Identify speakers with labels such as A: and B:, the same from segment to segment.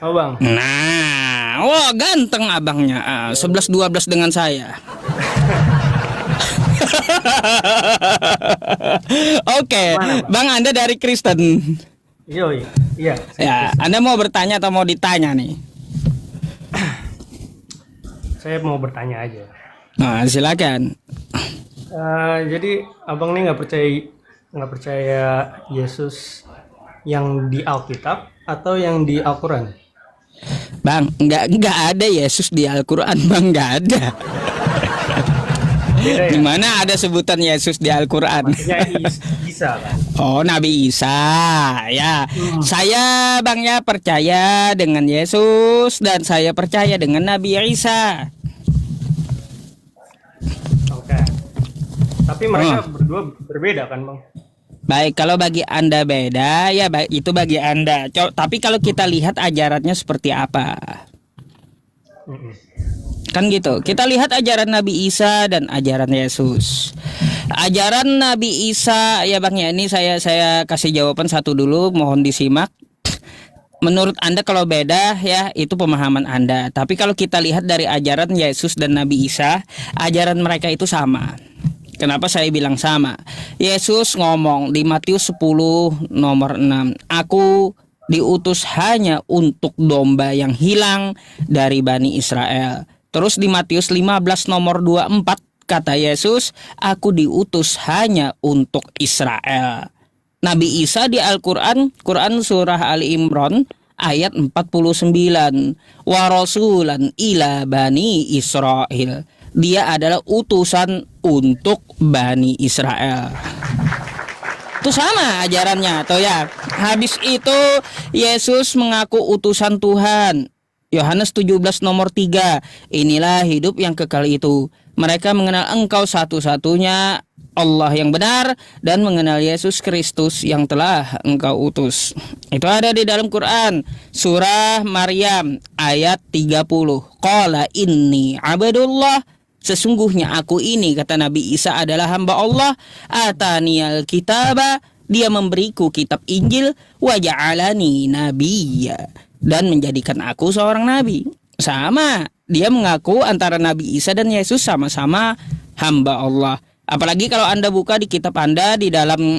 A: Oh bang.
B: Nah, wah ganteng abangnya. 11-12 dengan saya. Oke,
A: Mana bang?
B: Bang Anda dari Kristen.
A: Iya. Iya.
B: Ya, Anda mau bertanya atau mau ditanya nih?
A: Saya mau bertanya aja.
B: Nah, silakan.
A: Jadi abang nih nggak percaya Yesus yang di Alkitab atau yang di Al-Quran?
B: Bang, nggak ada Yesus di Al-Quran, Bang, nggak ada.
A: Beda ya.
B: Di mana ada sebutan Yesus di Al-Quran?
A: Maksudnya Isa kan?
B: Oh, Nabi Isa. Ya, saya Bang ya percaya dengan Yesus dan saya percaya dengan Nabi Isa.
A: Oke. Tapi mereka berdua berbeda kan bang?
B: Baik, kalau bagi Anda beda, ya baik itu bagi Anda. Tapi kalau kita lihat ajarannya seperti apa?
A: Mm-mm.
B: Kan gitu. Kita lihat ajaran Nabi Isa dan ajaran Yesus. Ajaran Nabi Isa ya Bang ya, ini saya kasih jawaban satu dulu, mohon disimak. Menurut Anda kalau beda ya itu pemahaman Anda. Tapi kalau kita lihat dari ajaran Yesus dan Nabi Isa, ajaran mereka itu sama. Kenapa saya bilang sama? Yesus ngomong di Matius 10 nomor 6, "Aku diutus hanya untuk domba yang hilang dari Bani Israel." Terus di Matius 15 nomor 24 kata Yesus, "Aku diutus hanya untuk Israel." Nabi Isa di Al-Quran, Quran surah Ali Imran ayat 49, "Wa rasulan ila Bani Israel." Dia adalah utusan untuk Bani Israel. Itu sama ajarannya tuh ya. Habis itu Yesus mengaku utusan Tuhan. Yohanes 17 nomor 3. Inilah hidup yang kekal itu, mereka mengenal Engkau satu-satunya Allah yang benar dan mengenal Yesus Kristus yang telah Engkau utus. Itu ada di dalam Quran surah Maryam ayat 30. Qala inni abdullah, sesungguhnya aku ini, kata Nabi Isa, adalah hamba Allah. Ataniyal kitaba, dia memberiku kitab Injil. Wa ja'alani nabiyya, dan menjadikan aku seorang nabi. Sama, dia mengaku antara Nabi Isa dan Yesus sama-sama hamba Allah. Apalagi kalau Anda buka di kitab Anda di dalam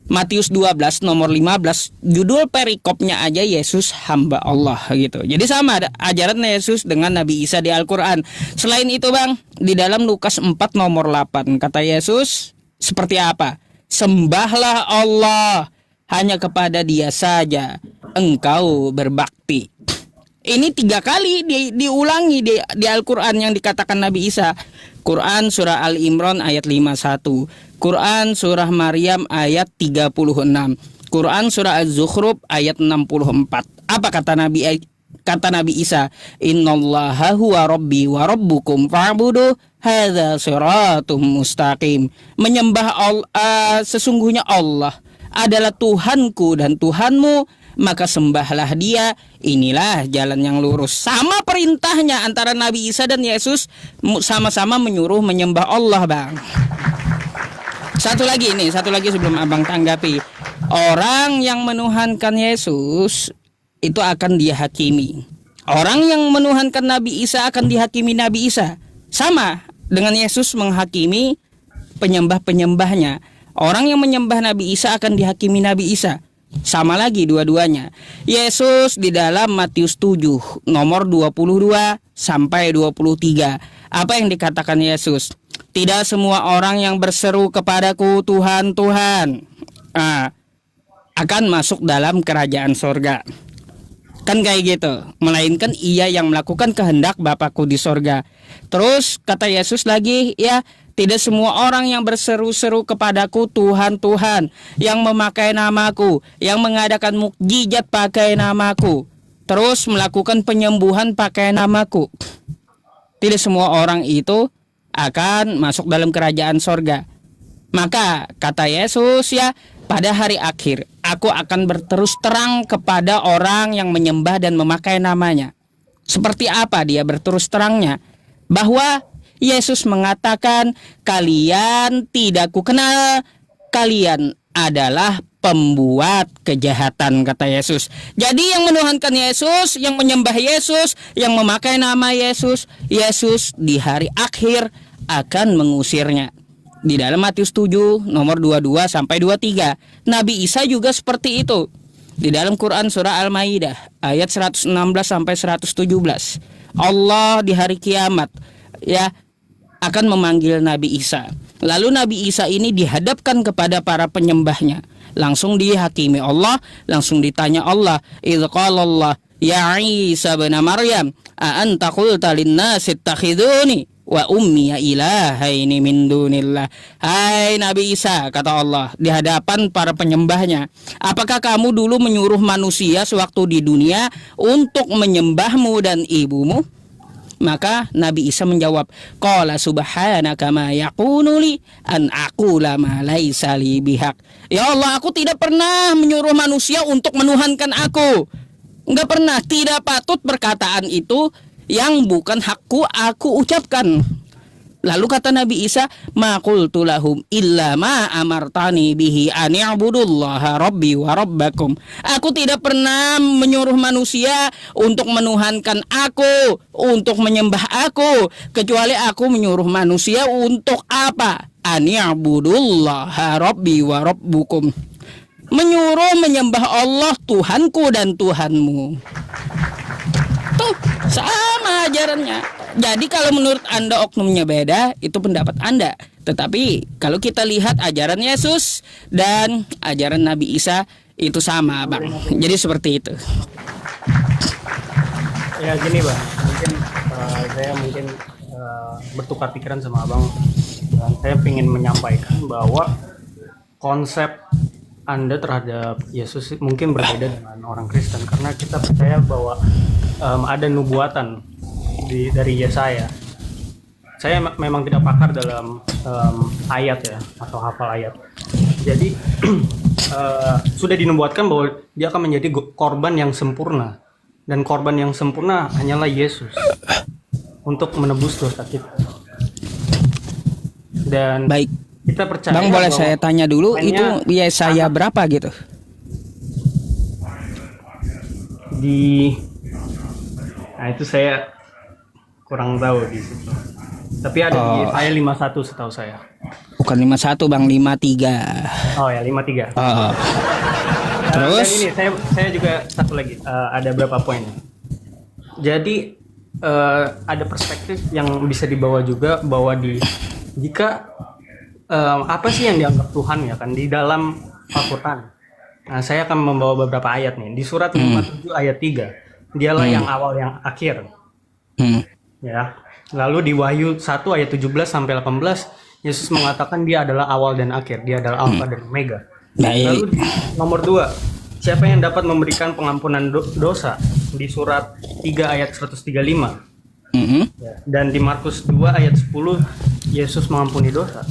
B: Matius 12 nomor 15, judul perikopnya aja Yesus hamba Allah gitu. Jadi sama ada ajaran Yesus dengan Nabi Isa di Al-Quran. Selain itu Bang, di dalam Lukas 4 nomor 8 kata Yesus seperti apa? Sembahlah Allah, hanya kepada Dia saja engkau berbakti. Ini 3 kali diulangi di Al-Quran yang dikatakan Nabi Isa. Quran surah Al-Imran ayat 51, Quran surah Maryam ayat 36, Quran surah Az-Zukhruf ayat 64. Apa kata Nabi Isa? Innallaha huwa rabbi wa rabbukum fa'buduh, hadza shiratum mustaqim. Menyembah Allah, sesungguhnya Allah adalah Tuhanku dan Tuhanmu, maka sembahlah Dia, inilah jalan yang lurus. Sama perintahnya antara Nabi Isa dan Yesus, sama-sama menyuruh menyembah Allah Bang. Satu lagi sebelum Abang tanggapi. Orang yang menuhankan Yesus itu akan dihakimi. Orang yang menuhankan Nabi Isa akan dihakimi Nabi Isa. Sama dengan Yesus menghakimi penyembah-penyembahnya. Orang yang menyembah Nabi Isa akan dihakimi Nabi Isa. Sama lagi dua-duanya. Yesus di dalam Matius 7 nomor 22 sampai 23. Apa yang dikatakan Yesus? Tidak semua orang yang berseru kepadaku Tuhan, Tuhan akan masuk dalam kerajaan sorga. Kan kayak gitu. Melainkan ia yang melakukan kehendak Bapakku di sorga. Terus kata Yesus lagi, ya, tidak semua orang yang berseru-seru kepadaku Tuhan, Tuhan, yang memakai namaku, yang mengadakan mukjizat pakai namaku, terus melakukan penyembuhan pakai namaku, tidak semua orang itu akan masuk dalam kerajaan sorga. Maka kata Yesus, ya, pada hari akhir aku akan berterus terang kepada orang yang menyembah dan memakai namanya. Seperti apa dia berterus terangnya? Bahwa Yesus mengatakan, kalian tidak kukenal, kalian adalah pembuat kejahatan, kata Yesus. Jadi yang menuhankan Yesus, yang menyembah Yesus, yang memakai nama Yesus, Yesus di hari akhir akan mengusirnya. Di dalam Matius 7 nomor 22 sampai 23. Nabi Isa juga seperti itu. Di dalam Quran surah Al-Maidah ayat 116 sampai 117. Allah di hari kiamat ya akan memanggil Nabi Isa. Lalu Nabi Isa ini dihadapkan kepada para penyembahnya. Langsung dihakimi Allah, langsung ditanya Allah, "Idz qala Allah, ya Isa bin Maryam, a anta qulta lin-nasi ittakhiduni wa ummi ilahaini min dunillah." Hai Nabi Isa, kata Allah di hadapan para penyembahnya, apakah kamu dulu menyuruh manusia sewaktu di dunia untuk menyembahmu dan ibumu? Maka Nabi Isa menjawab, qala subhanaka ma yakunu li an aqula ma laisa li bihaq. Ya Allah, aku tidak pernah menyuruh manusia untuk menuhankan aku. Enggak pernah, tidak patut perkataan itu yang bukan hakku aku ucapkan. Lalu kata Nabi Isa, ma qultu lahum illa ma amartani bihi an ya'budullaha rabbi wa rabbakum. Aku tidak pernah menyuruh manusia untuk menuhankan aku, untuk menyembah aku, kecuali aku menyuruh manusia untuk apa? An ya'budullaha rabbi wa rabbukum. Menyuruh menyembah Allah Tuhanku dan Tuhanmu. Tuh, sama ajarannya. Jadi kalau menurut Anda oknumnya beda, itu pendapat Anda. Tetapi kalau kita lihat ajaran Yesus dan ajaran Nabi Isa itu sama, Bang. Jadi seperti itu.
A: Ya gini Bang, mungkin saya bertukar pikiran sama Abang. Dan saya ingin menyampaikan bahwa konsep Anda terhadap Yesus mungkin berbeda dengan orang Kristen, karena kita percaya bahwa ada nubuatan dari Yesaya. Saya memang tidak pakar dalam ayat ya, atau hafal ayat. Jadi sudah dinubuatkan bahwa dia akan menjadi korban yang sempurna, dan korban yang sempurna hanyalah Yesus untuk menebus dosa kita. Dan
B: baik,
A: kita percaya.
B: Bang, boleh saya tanya dulu, itu Yesaya berapa gitu?
A: Nah itu saya kurang tahu di situ. Tapi ada di Yesaya 51 setahu saya.
B: Bukan 51 Bang, 53.
A: Oh ya 53.
B: Terus
A: dan ini saya juga satu lagi, ada berapa poin. Jadi ada perspektif yang bisa dibawa juga, bahwa jika apa sih yang dianggap Tuhan ya kan di dalam Al-Quran. Nah, saya akan membawa beberapa ayat nih. Di surat 57 ayat 3. Dialah yang awal yang akhir. Ya. Lalu di Wahyu 1 ayat 17 sampai 18, Yesus mengatakan dia adalah awal dan akhir. Dia adalah Alfa dan Omega. Lalu di nomor 2, siapa yang dapat memberikan pengampunan dosa? Di surat 3 ayat 135. Ya. Dan di Markus 2 ayat 10, Yesus mengampuni dosa.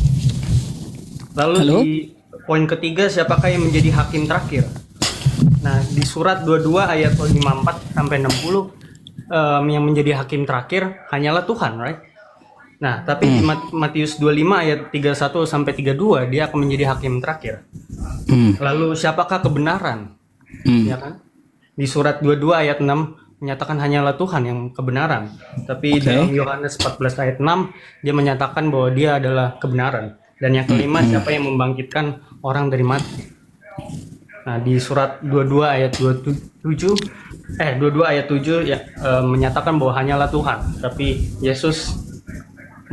A: Lalu di poin ketiga, siapakah yang menjadi hakim terakhir? Nah, di surat 22 ayat 54 sampai 60, yang menjadi hakim terakhir hanyalah Tuhan, right? Nah, tapi di Matius 25 ayat 31 sampai 32, dia akan menjadi hakim terakhir. Lalu siapakah kebenaran? Ya kan? Di surat 22 ayat 6 menyatakan hanyalah Tuhan yang kebenaran. Tapi dalam Yohanes 14 ayat 6, dia menyatakan bahwa dia adalah kebenaran. Dan yang kelima, siapa yang membangkitkan orang dari mati? Nah, di surat 22 ayat 22 ayat 7 ya, menyatakan bahwa hanyalah Tuhan, tapi Yesus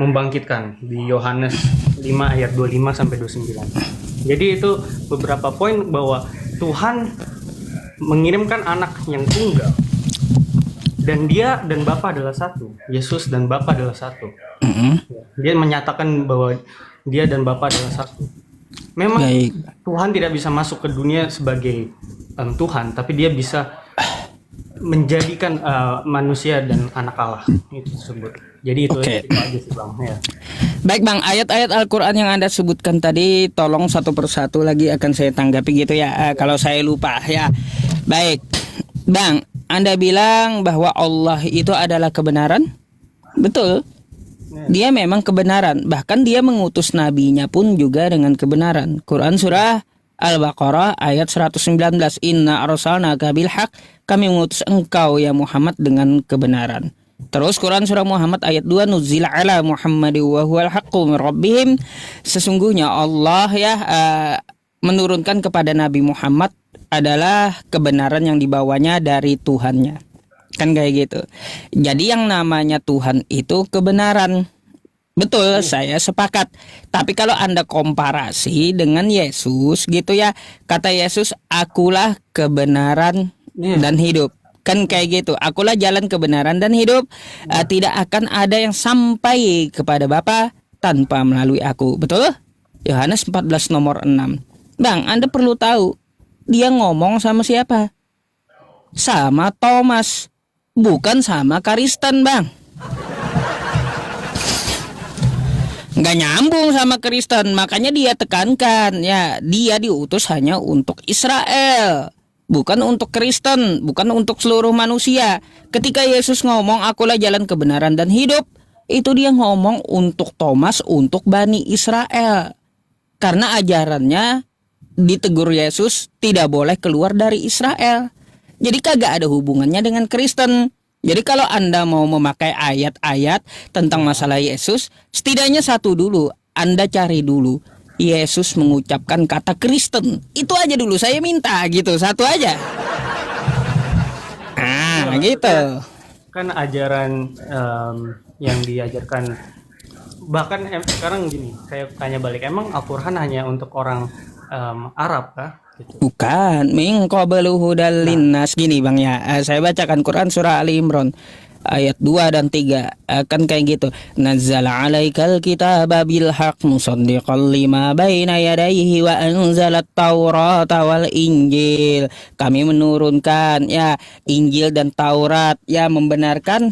A: membangkitkan di Yohanes 5 ayat 25 sampai 29. Jadi itu beberapa poin bahwa Tuhan mengirimkan anak yang tunggal, dan dia dan Bapa adalah satu. Yesus dan Bapa adalah satu. Dia menyatakan bahwa dia dan Bapa adalah satu. Memang Tuhan tidak bisa masuk ke dunia sebagai Tuhan, tapi dia bisa menjadikan manusia dan anak Allah itu tersebut. Jadi itu aja sih Bang. Ya.
B: Baik Bang, ayat-ayat Al-Quran yang Anda sebutkan tadi, tolong satu persatu lagi akan saya tanggapi gitu ya, kalau saya lupa ya. Baik Bang, Anda bilang bahwa Allah itu adalah kebenaran. Betul. Dia memang kebenaran, bahkan dia mengutus nabinya pun juga dengan kebenaran. Quran surah Al-Baqarah ayat 119. Inna arsalnaka bil haq, kami mengutus engkau ya Muhammad dengan kebenaran. Terus Quran surah Muhammad ayat 2, nuzila ala Muhammad wa huwal haqqu min rabbihim, sesungguhnya Allah ya menurunkan kepada Nabi Muhammad adalah kebenaran yang dibawanya dari Tuhannya. Kan kayak gitu. Jadi yang namanya Tuhan itu kebenaran. Betul, saya sepakat. Tapi kalau Anda komparasi dengan Yesus gitu ya, kata Yesus, akulah kebenaran dan hidup. Kan kayak gitu, akulah jalan kebenaran dan hidup. Tidak akan ada yang sampai kepada Bapa tanpa melalui aku. Betul? Yohanes 14 nomor 6. Bang, Anda perlu tahu, dia ngomong sama siapa? Sama Thomas, bukan sama Kristen, Bang. Nggak nyambung sama Kristen, makanya dia tekankan ya, dia diutus hanya untuk Israel, bukan untuk Kristen, bukan untuk seluruh manusia. Ketika Yesus ngomong akulah jalan kebenaran dan hidup, itu dia ngomong untuk Thomas, untuk Bani Israel, karena ajarannya ditegur Yesus tidak boleh keluar dari Israel. Jadi kagak ada hubungannya dengan Kristen. Jadi kalau Anda mau memakai ayat-ayat tentang masalah Yesus, setidaknya satu dulu, Anda cari dulu Yesus mengucapkan kata Kristen. Itu aja dulu saya minta gitu, satu aja. Gitu.
A: Kan ajaran yang diajarkan, bahkan sekarang gini, saya tanya balik, emang Al-Quran hanya untuk orang Arab kah? Gitu.
B: Bukan, min qablu hudal linnas, gini Bang ya. Saya bacakan Quran surah Ali Imran ayat 2 dan 3. Kan kayak gitu. Nazzala 'alaikal kitaba bil haqq musaddiqan lima baina yadayhi wa anzalat taurata wal injil. Kami menurunkan ya Injil dan Taurat ya, membenarkan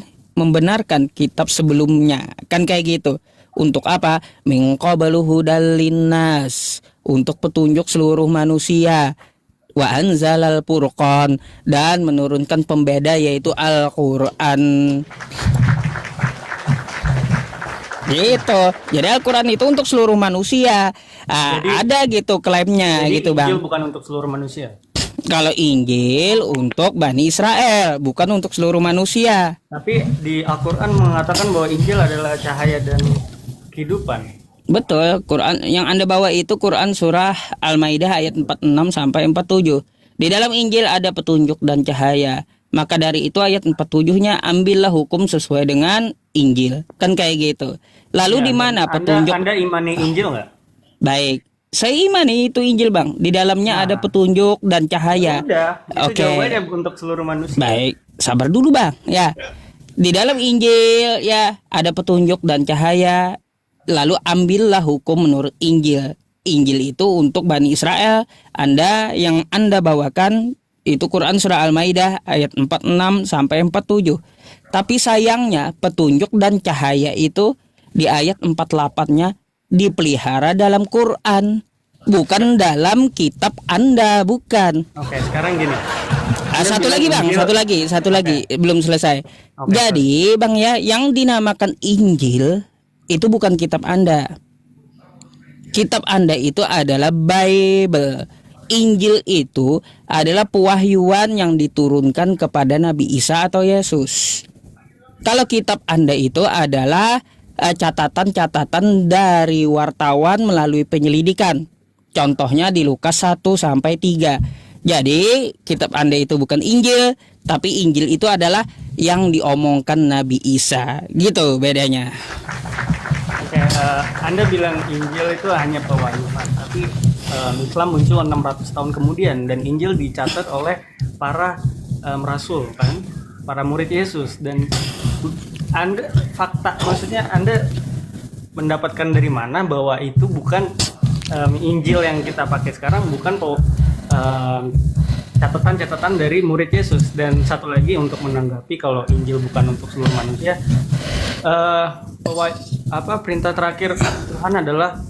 B: kitab sebelumnya. Kan kayak gitu. Untuk apa? Min qablu hudal linnas, untuk petunjuk seluruh manusia. Wa anzalal furqan, dan menurunkan pembeda yaitu Al-Qur'an. Gitu. Jadi Al-Qur'an itu untuk seluruh manusia. Jadi, ada gitu klaimnya
A: jadi
B: gitu, Bang.
A: Injil bukan untuk seluruh manusia.
B: Kalau Injil untuk Bani Israel, bukan untuk seluruh manusia.
A: Tapi di Al-Qur'an mengatakan bahwa Injil adalah cahaya dan kehidupan.
B: Betul, Quran yang Anda bawa itu Quran surah Al-Maidah ayat 46 sampai 47. Di dalam Injil ada petunjuk dan cahaya. Maka dari itu ayat 47-nya ambillah hukum sesuai dengan Injil. Kan kayak gitu. Lalu
A: Ya,
B: di mana petunjuk?
A: Anda imani Injil nggak?
B: Baik. Saya imani itu Injil, Bang. Di dalamnya ada petunjuk dan cahaya.
A: Udah, itu
B: Oke.
A: jawabannya untuk seluruh manusia.
B: Baik, sabar dulu, Bang. Ya. Di dalam Injil ya ada petunjuk dan cahaya. Lalu ambillah hukum menurut Injil. Injil itu untuk Bani Israel. Yang Anda bawakan itu Quran surah Al-Maidah ayat 46 sampai 47. Tapi sayangnya petunjuk dan cahaya itu di ayat 48-nya dipelihara dalam Quran, bukan dalam kitab Anda, bukan.
A: Oke, sekarang gini.
B: Satu lagi Bang, satu lagi belum selesai. Jadi Bang ya, yang dinamakan Injil itu bukan kitab Anda. Kitab Anda itu adalah Bible. Injil itu adalah pewahyuan yang diturunkan kepada Nabi Isa atau Yesus. Kalau kitab Anda itu adalah catatan-catatan dari wartawan melalui penyelidikan. Contohnya di Lukas 1 sampai 3. Jadi kitab Anda itu bukan Injil, tapi Injil itu adalah yang diomongkan Nabi Isa. Gitu bedanya.
A: Oke, Anda bilang Injil itu hanya pewahyuan, tapi Islam muncul 600 tahun kemudian dan Injil dicatat oleh para rasul kan, para murid Yesus. Dan Anda maksudnya Anda mendapatkan dari mana bahwa itu bukan Injil yang kita pakai sekarang, bukan catatan-catatan dari murid Yesus. Dan satu lagi untuk menanggapi kalau Injil bukan untuk seluruh manusia, perintah terakhir Tuhan adalah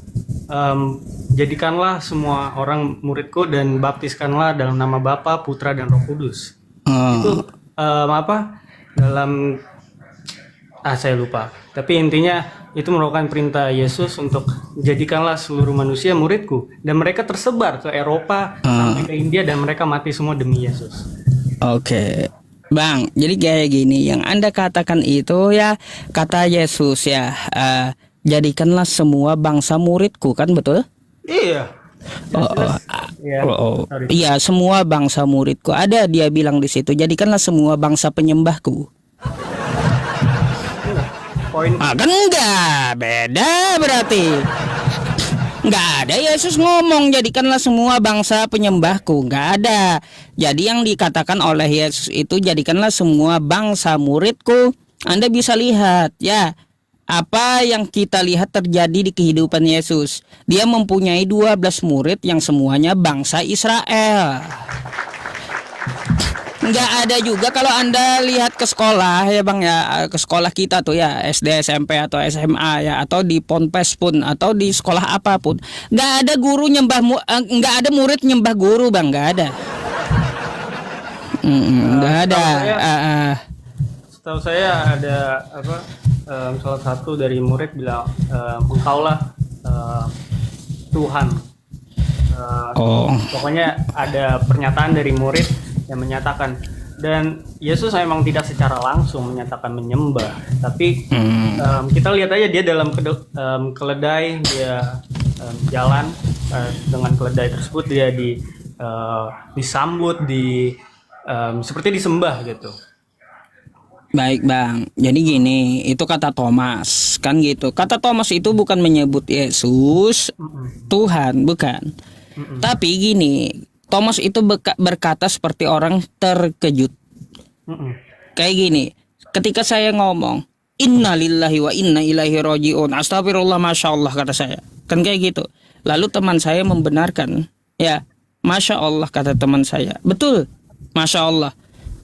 A: jadikanlah semua orang muridku dan baptiskanlah dalam nama Bapa, Putra dan Roh Kudus. Itu dalam saya lupa. Tapi intinya itu merupakan perintah Yesus untuk jadikanlah seluruh manusia muridku, dan mereka tersebar ke Eropa sampai ke India dan mereka mati semua demi Yesus.
B: Oke. Bang, jadi kayak gini, yang Anda katakan itu ya kata Yesus ya, jadikanlah semua bangsa muridku, kan betul?
A: Iya.
B: Iya, semua bangsa muridku. Ada dia bilang di situ, jadikanlah semua bangsa penyembahku.
A: Poin
B: Kan enggak, beda berarti. Enggak ada Yesus ngomong jadikanlah semua bangsa penyembahku, enggak ada. Jadi yang dikatakan oleh Yesus itu jadikanlah semua bangsa muridku. Anda bisa lihat ya, apa yang kita lihat terjadi di kehidupan Yesus. Dia mempunyai 12 murid yang semuanya bangsa Israel. Nggak ada juga kalau Anda lihat ke sekolah ya Bang ya, ke sekolah kita tuh ya, SD, SMP atau SMA ya, atau di ponpes pun atau di sekolah apapun, nggak ada guru nggak ada murid nyembah guru Bang, nggak ada. Nggak ada.
A: Setahu saya ada salah satu dari murid bilang, engkaulah Tuhan. Pokoknya ada pernyataan dari murid yang menyatakan, dan Yesus memang tidak secara langsung menyatakan menyembah, tapi kita lihat aja dia dalam keledai, dia jalan dengan keledai tersebut, dia disambut, seperti disembah gitu.
B: Baik Bang, jadi gini, itu kata Thomas, kan gitu. Kata Thomas itu bukan menyebut Yesus Tuhan, bukan. Tapi gini, Thomas itu berkata seperti orang terkejut. Kayak gini, ketika saya ngomong Inna lillahi wa inna ilaihi roji'un, astagfirullah, masya Allah, kata saya, kan kayak gitu. Lalu teman saya membenarkan, ya, masya Allah, kata teman saya, betul, masya Allah,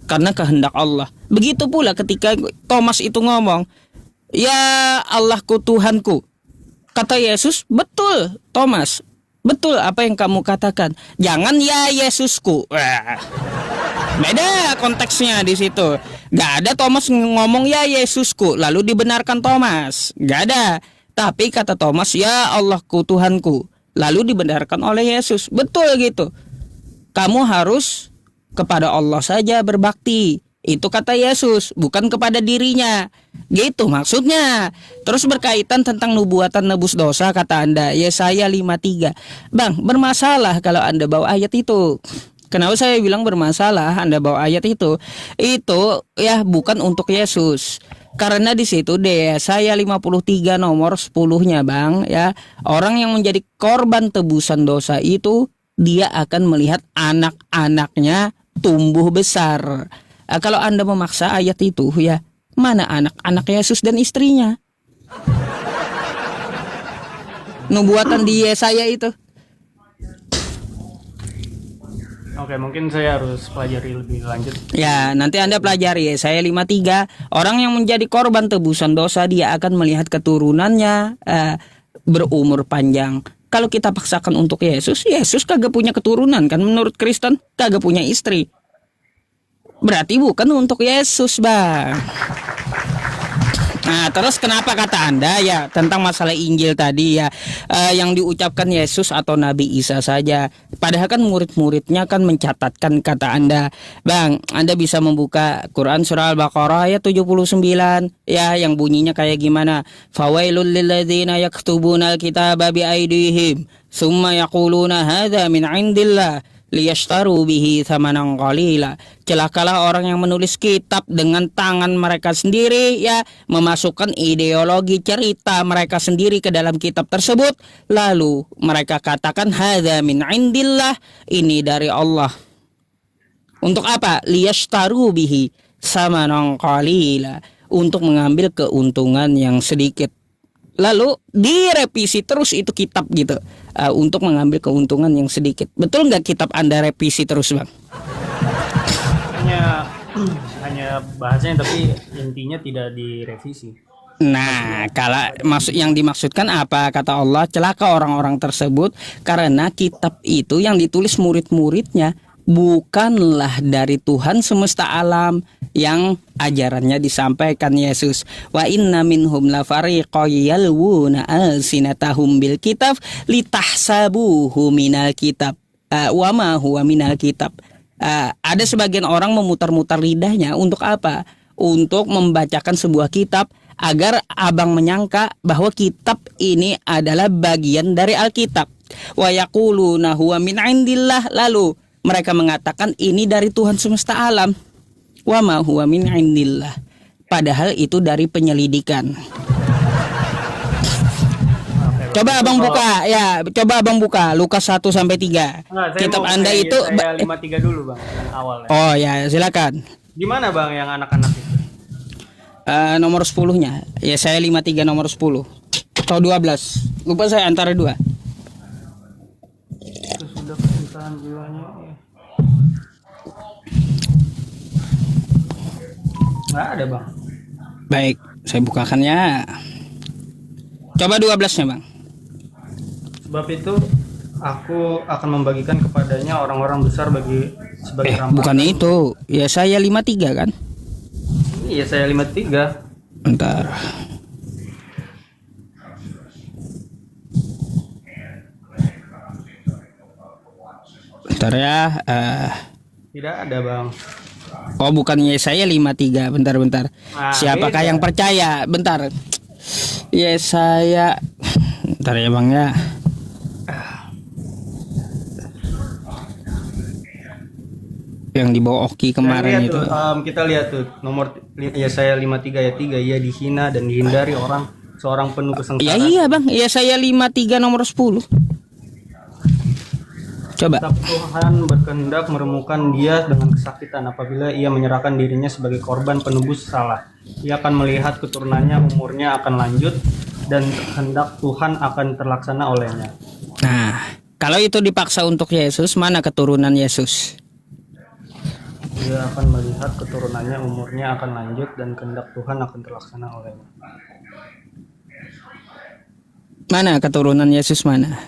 B: karena kehendak Allah. Begitu pula ketika Thomas itu ngomong, ya Allahku, Tuhanku, kata Yesus, betul Thomas, betul apa yang kamu katakan. Jangan ya Yesusku. Beda konteksnya di situ. Gak ada Thomas ngomong ya Yesusku lalu dibenarkan Thomas. Gak ada. Tapi kata Thomas, ya Allahku, Tuhanku, lalu dibenarkan oleh Yesus. Betul gitu. Kamu harus kepada Allah saja berbakti. Itu kata Yesus, bukan kepada dirinya. Gitu maksudnya. Terus berkaitan tentang nubuatan nebus dosa, kata Anda, Yesaya 53. Bang, bermasalah kalau Anda bawa ayat itu. Kenapa saya bilang bermasalah Anda bawa ayat itu? Itu ya bukan untuk Yesus. Karena di situ Yesaya 53 nomor 10-nya Bang ya, orang yang menjadi korban tebusan dosa itu dia akan melihat anak-anaknya tumbuh besar. Kalau Anda memaksa ayat itu ya, mana anak-anak Yesus dan istrinya? Nubuatan di Yesaya itu.
A: Oke, mungkin saya harus pelajari lebih lanjut.
B: Ya, nanti Anda pelajari Yesaya 53. Orang yang menjadi korban tebusan dosa dia akan melihat keturunannya berumur panjang. Kalau kita paksakan untuk Yesus, Yesus kagak punya keturunan kan menurut Kristen, kagak punya istri. Berarti bukan untuk Yesus Bang. Nah terus kenapa kata Anda ya tentang masalah Injil tadi ya, yang diucapkan Yesus atau Nabi Isa saja. Padahal kan murid-muridnya kan mencatatkan kata Anda. Bang, Anda bisa membuka Quran surah Al-Baqarah ayat 79 ya, yang bunyinya kayak gimana? Fawailul lilladzina yaktubuna al-kitaba biaidihim summa yaquluna hadza min indillah liyashtaru bihi thamanan qalila. Celakalah orang yang menulis kitab dengan tangan mereka sendiri ya, memasukkan ideologi cerita mereka sendiri ke dalam kitab tersebut, lalu mereka katakan hadza min indillah, ini dari Allah. Untuk apa? Liyashtaru bihi thamanan qalila, untuk mengambil keuntungan yang sedikit. Lalu direvisi terus itu kitab gitu, untuk mengambil keuntungan yang sedikit. Betul nggak kitab Anda revisi terus Bang?
A: Hanya bahasanya, tapi intinya tidak direvisi.
B: Nah, kalau yang dimaksudkan apa? Kata Allah, celaka orang-orang tersebut karena kitab itu yang ditulis murid-muridnya bukanlah dari Tuhan semesta alam yang ajarannya disampaikan Yesus. Wa inna minhum la fariqan yalwuna alsinatahum bil kitab litahsabuhu minal kitab wa ma huwa minal kitab. Ada sebagian orang memutar-mutar lidahnya untuk apa? Untuk membacakan sebuah kitab agar abang menyangka bahwa kitab ini adalah bagian dari Alkitab. Wa yaquluna huwa min indillah, lalu mereka mengatakan ini dari Tuhan semesta alam. Wa ma huwa min indillah, padahal itu dari penyelidikan. Coba abang buka ya, coba abang buka Lukas 1 sampai 3. Kitab Anda itu
A: saya 53 dulu Bang, yang awal ya.
B: Oh ya, silakan.
A: Gimana Bang yang anak-anak itu?
B: Nomor 10-nya. Ya saya 53 nomor 10. Atau 12. Lupa saya antara dua.
A: Itu sudah kesusahan jiwanya. Nggak ada Bang.
B: Baik, saya bukakannya. Coba 12-nya Bang.
A: Sebab itu aku akan membagikan kepadanya orang-orang besar sebagai rampasan.
B: Bukan itu. Ya saya 53 kan?
A: Iya saya 53.
B: Bentar. Bentar ya.
A: Tidak ada Bang.
B: Oh bukannya saya 53. Bentar. Siapakah
A: beda.
B: yang percaya? Bentar. Saya. Bentar ya Bang ya. Yang di bawah Oki kemarin itu.
A: Kita lihat tuh nomor saya 53 ayat 3, ia dihina dan dihindari orang seorang penuh kesengsaraan.
B: Iya Bang, ya saya 53 nomor 10. Coba.
A: Tetap Tuhan berkehendak meremukkan dia dengan kesakitan apabila ia menyerahkan dirinya sebagai korban penebus salah. Ia akan melihat keturunannya, umurnya akan lanjut dan kehendak Tuhan akan terlaksana olehnya.
B: Nah, kalau itu dipaksa untuk Yesus, mana keturunan Yesus?
A: Dia akan melihat keturunannya, umurnya akan lanjut dan kehendak Tuhan akan terlaksana olehnya.
B: Mana keturunan Yesus mana?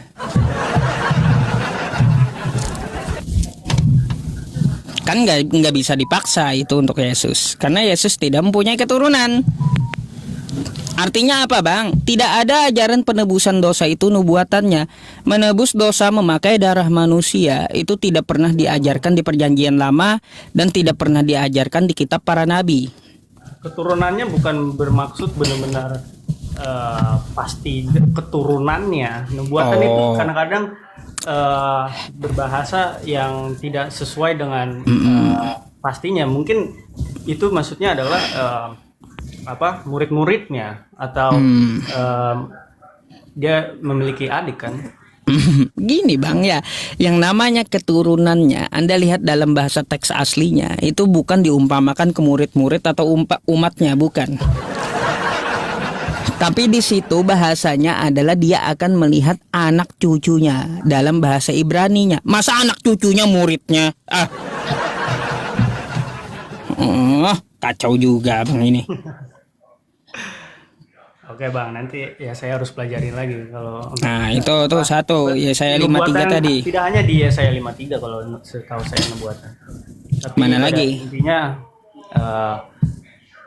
B: Kan nggak bisa dipaksa itu untuk Yesus, karena Yesus tidak mempunyai keturunan. Artinya apa Bang? Tidak ada ajaran penebusan dosa itu nubuatannya. Menebus dosa memakai darah manusia itu tidak pernah diajarkan di perjanjian lama dan tidak pernah diajarkan di kitab para nabi.
A: Keturunannya bukan bermaksud benar-benar pasti keturunannya. Nubuatan itu kadang-kadang berbahasa yang tidak sesuai dengan pastinya. Mungkin itu maksudnya adalah murid-muridnya atau dia memiliki adik kan.
B: Gini Bang ya, yang namanya keturunannya Anda lihat dalam bahasa teks aslinya itu bukan diumpamakan ke murid-murid atau umatnya, bukan. Tapi di situ bahasanya adalah dia akan melihat anak cucunya dalam bahasa Ibraninya. Masa anak cucunya muridnya? Kacau juga Bang ini.
A: Oke Bang, nanti ya saya harus pelajarin lagi kalau.
B: Nah itu tuh satu ya saya 53 tadi.
A: Tidak hanya di saya 53 kalau setahu saya nubuatan. Tapi
B: mana lagi?
A: Intinya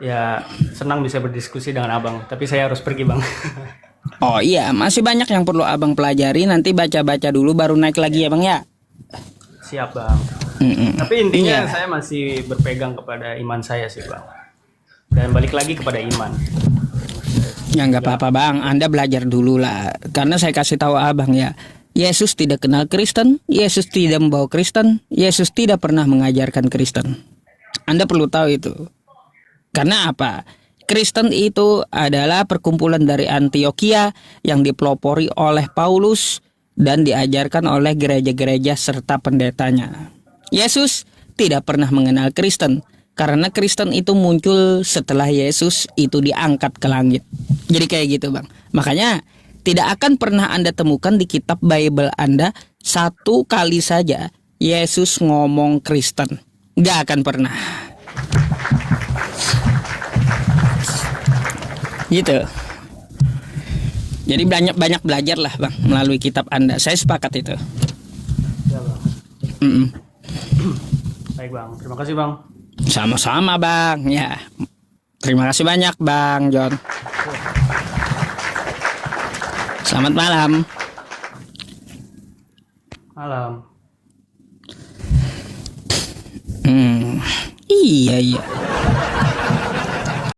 A: ya senang bisa berdiskusi dengan abang. Tapi saya harus pergi Bang.
B: Oh iya, masih banyak yang perlu abang pelajari. Nanti baca-baca dulu baru naik lagi ya Bang ya.
A: Siap Bang. Tapi intinya saya masih berpegang kepada iman saya sih Bang. Dan balik lagi kepada iman.
B: Ya nggak apa-apa Bang, Anda belajar dulu lah. Karena saya kasih tahu abang ya, Yesus tidak kenal Kristen, Yesus tidak membawa Kristen, Yesus tidak pernah mengajarkan Kristen. Anda perlu tahu itu. Karena apa? Kristen itu adalah perkumpulan dari Antioquia yang dipelopori oleh Paulus dan diajarkan oleh gereja-gereja serta pendetanya. Yesus tidak pernah mengenal Kristen. Karena Kristen itu muncul setelah Yesus itu diangkat ke langit. Jadi kayak gitu Bang. Makanya tidak akan pernah Anda temukan di kitab Bible Anda satu kali saja Yesus ngomong Kristen. Gak akan pernah. Gitu. Jadi banyak belajar lah Bang melalui kitab Anda. Saya sepakat itu.
A: Ya Bang. Baik Bang, terima kasih Bang.
B: Sama-sama Bang ya. Terima kasih banyak Bang John. Selamat malam.
A: Malam.
B: Iya iya.